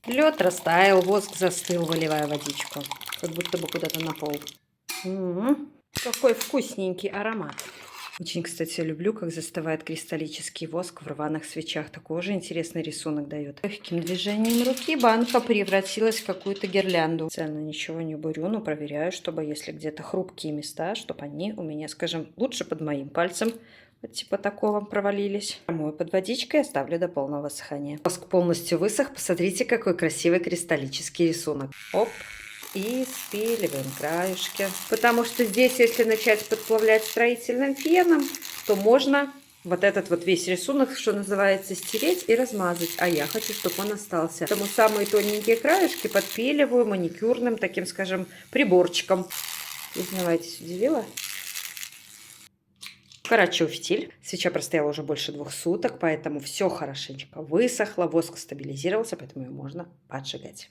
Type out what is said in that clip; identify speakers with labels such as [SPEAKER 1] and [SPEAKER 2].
[SPEAKER 1] Лед растаял, воск застыл, выливая водичку. Как будто бы куда-то на пол. Какой вкусненький аромат. Очень, кстати, люблю, как застывает кристаллический воск в рваных свечах. Такой же интересный рисунок дает. Легким движением руки банка превратилась в какую-то гирлянду. Ценно ничего не бурю, но проверяю, чтобы если где-то хрупкие места, чтобы они у меня, скажем, лучше под моим пальцем, вот типа такого, провалились. Мою под водичкой, оставлю до полного высыхания. Воск полностью высох. Посмотрите, какой красивый кристаллический рисунок. Оп. И спиливаем краешки. Потому что здесь, если начать подплавлять строительным феном, то можно вот этот вот весь рисунок, что называется, стереть и размазать. А я хочу, чтобы он остался. Поэтому самые тоненькие краешки подпиливаю маникюрным таким, скажем, приборчиком. Признавайтесь, удивила? Укорачиваю фитиль. Свеча простояла уже больше 2 суток, поэтому все хорошенечко высохло, воск стабилизировался, поэтому ее можно поджигать.